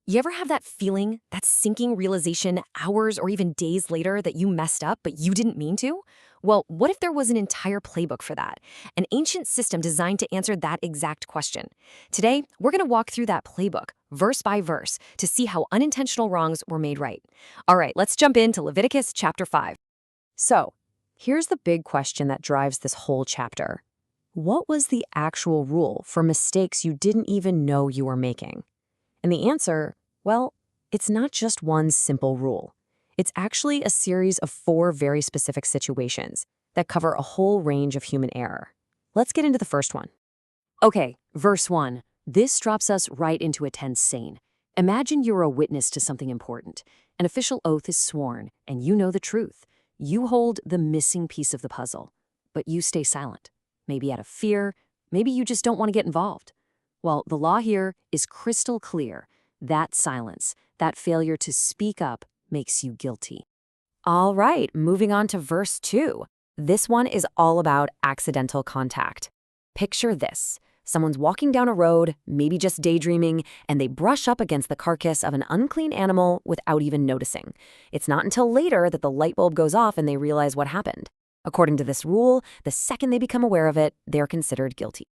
You ever have that feeling, that sinking realization hours or even days later that you messed up but you didn't mean to? Well, what if there was an entire playbook for that? An ancient system designed to answer that exact question. Today, we're going to walk through that playbook, verse by verse, to see how unintentional wrongs were made right. All right, let's jump into Leviticus chapter 5. So, here's the big question that drives this whole chapter. What was the actual rule for mistakes you didn't even know you were making? And the answer, well, it's not just one simple rule. It's actually a series of 4 very specific situations that cover a whole range of human error. Let's get into the first one. Okay, verse 1. This drops us right into a tense scene. Imagine you're a witness to something important. An official oath is sworn, and you know the truth. You hold the missing piece of the puzzle, but you stay silent. Maybe out of fear, maybe you just don't want to get involved. Well, the law here is crystal clear. That silence, that failure to speak up, makes you guilty. All right, moving on to verse 2. This one is all about accidental contact. Picture this. Someone's walking down a road, maybe just daydreaming, and they brush up against the carcass of an unclean animal without even noticing. It's not until later that the light bulb goes off and they realize what happened. According to this rule, the second they become aware of it, they're considered guilty.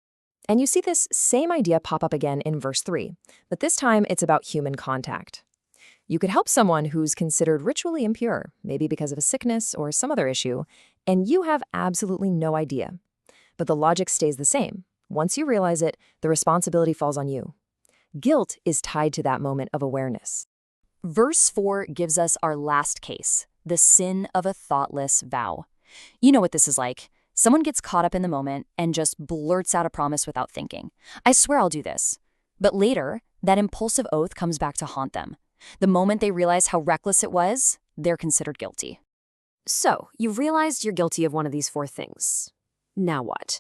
And you see this same idea pop up again in verse 3, but this time it's about human contact. You could help someone who's considered ritually impure, maybe because of a sickness or some other issue, and you have absolutely no idea. But the logic stays the same. Once you realize it, the responsibility falls on you. Guilt is tied to that moment of awareness. Verse 4 gives us our last case, the sin of a thoughtless vow. You know what this is like. Someone gets caught up in the moment and just blurts out a promise without thinking. I swear I'll do this. But later, that impulsive oath comes back to haunt them. The moment they realize how reckless it was, they're considered guilty. So, you've realized you're guilty of one of these 4 things. Now what?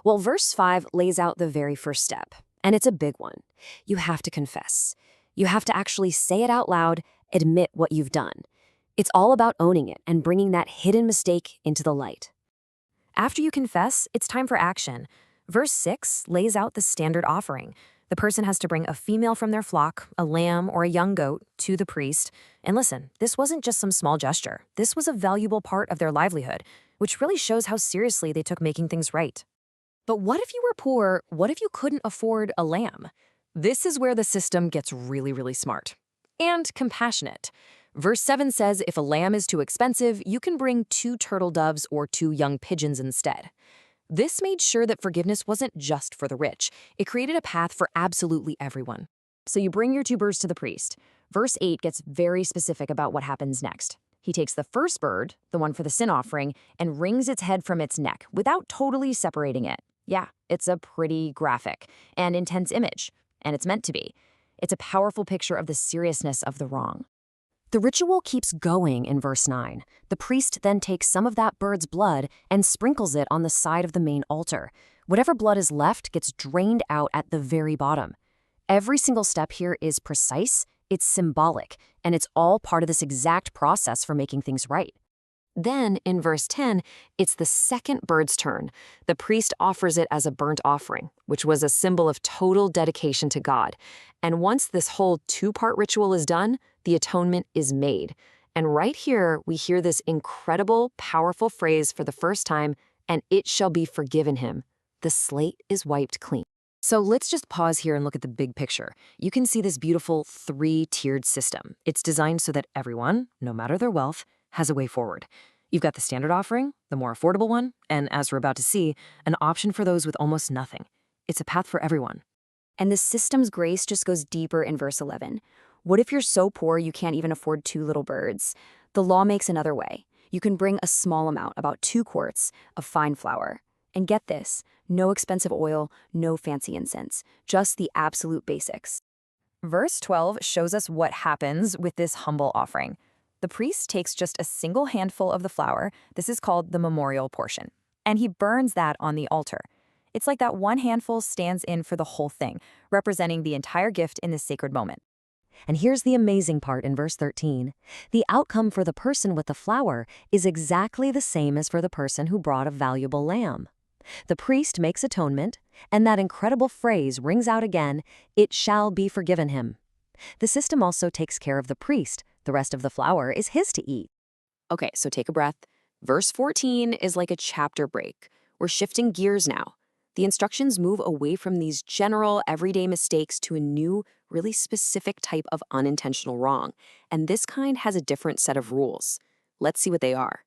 Well, verse 5 lays out the very first step, and it's a big one. You have to confess. You have to actually say it out loud, admit what you've done. It's all about owning it and bringing that hidden mistake into the light. After you confess, it's time for action. Verse 6 lays out the standard offering. The person has to bring a female from their flock, a lamb or a young goat, to the priest. And listen, this wasn't just some small gesture. This was a valuable part of their livelihood, which really shows how seriously they took making things right. But what if you were poor? What if you couldn't afford a lamb? This is where the system gets really, really smart. And compassionate. Verse 7 says if a lamb is too expensive, you can bring 2 turtle doves or 2 young pigeons instead. This made sure that forgiveness wasn't just for the rich. It created a path for absolutely everyone. So you bring your 2 birds to the priest. Verse 8 gets very specific about what happens next. He takes the first bird, the one for the sin offering, and wrings its head from its neck without totally separating it. Yeah, it's a pretty graphic and intense image, and it's meant to be. It's a powerful picture of the seriousness of the wrong. The ritual keeps going in verse 9. The priest then takes some of that bird's blood and sprinkles it on the side of the main altar. Whatever blood is left gets drained out at the very bottom. Every single step here is precise, it's symbolic, and it's all part of this exact process for making things right. Then, in verse 10, it's the second bird's turn. The priest offers it as a burnt offering, which was a symbol of total dedication to God. And once this whole 2-part ritual is done, the atonement is made. And right here, we hear this incredible, powerful phrase for the first time, and it shall be forgiven him. The slate is wiped clean. So let's just pause here and look at the big picture. You can see this beautiful 3-tiered system. It's designed so that everyone, no matter their wealth, has a way forward. You've got the standard offering, the more affordable one, and as we're about to see, an option for those with almost nothing. It's a path for everyone. And the system's grace just goes deeper in verse 11. What if you're so poor you can't even afford 2 little birds? The law makes another way. You can bring a small amount, about 2 quarts, of fine flour. And get this, no expensive oil, no fancy incense, just the absolute basics. Verse 12 shows us what happens with this humble offering. The priest takes just a single handful of the flour, this is called the memorial portion, and he burns that on the altar. It's like that one handful stands in for the whole thing, representing the entire gift in this sacred moment. And here's the amazing part in verse 13. The outcome for the person with the flour is exactly the same as for the person who brought a valuable lamb. The priest makes atonement, and that incredible phrase rings out again, "It shall be forgiven him." The system also takes care of the priest. The rest of the flour is his to eat. Okay, so take a breath. Verse 14 is like a chapter break. We're shifting gears now. The instructions move away from these general, everyday mistakes to a new, really specific type of unintentional wrong. And this kind has a different set of rules. Let's see what they are.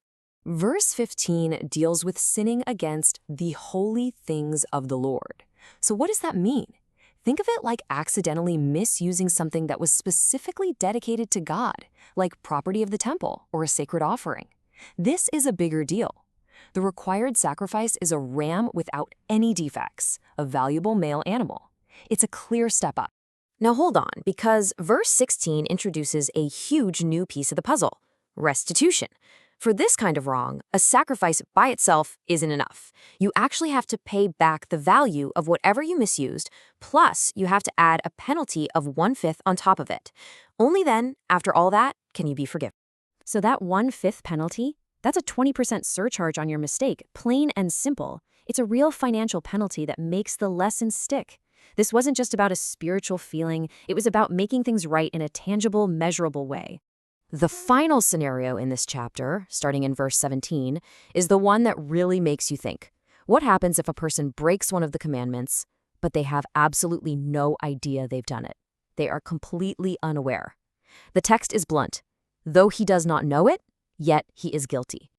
Verse 15 deals with sinning against the holy things of the Lord. So what does that mean? Think of it like accidentally misusing something that was specifically dedicated to God, like property of the temple or a sacred offering. This is a bigger deal. The required sacrifice is a ram without any defects, a valuable male animal. It's a clear step up. Now hold on, because verse 16 introduces a huge new piece of the puzzle: restitution. For this kind of wrong, a sacrifice by itself isn't enough. You actually have to pay back the value of whatever you misused, plus you have to add a penalty of 1/5 on top of it. Only then, after all that, can you be forgiven. So that 1/5 penalty, that's a 20% surcharge on your mistake, plain and simple. It's a real financial penalty that makes the lesson stick. This wasn't just about a spiritual feeling, it was about making things right in a tangible, measurable way. The final scenario in this chapter, starting in verse 17, is the one that really makes you think. What happens if a person breaks one of the commandments, but they have absolutely no idea they've done it? They are completely unaware. The text is blunt. Though he does not know it, yet he is guilty.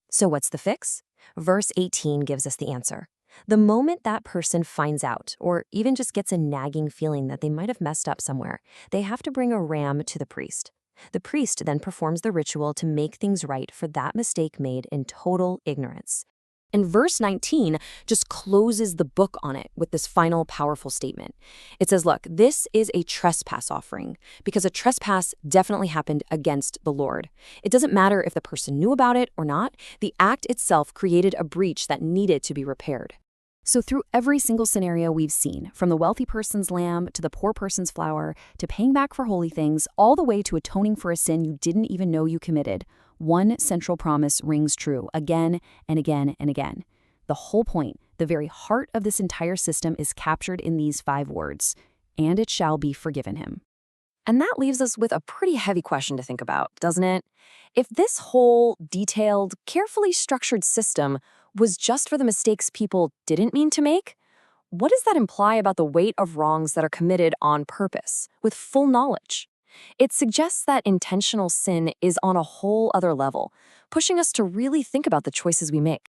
So what's the fix? Verse 18 gives us the answer. The moment that person finds out, or even just gets a nagging feeling that they might have messed up somewhere, they have to bring a ram to the priest. The priest then performs the ritual to make things right for that mistake made in total ignorance. And verse 19 just closes the book on it with this final powerful statement. It says, look, this is a trespass offering, because a trespass definitely happened against the Lord. It doesn't matter if the person knew about it or not, the act itself created a breach that needed to be repaired. So through every single scenario we've seen, from the wealthy person's lamb to the poor person's flour, to paying back for holy things, all the way to atoning for a sin you didn't even know you committed, one central promise rings true again and again and again. The whole point, the very heart of this entire system is captured in these 5 words: and it shall be forgiven him. And that leaves us with a pretty heavy question to think about, doesn't it? If this whole detailed, carefully structured system was just for the mistakes people didn't mean to make, what does that imply about the weight of wrongs that are committed on purpose, with full knowledge? It suggests that intentional sin is on a whole other level, pushing us to really think about the choices we make.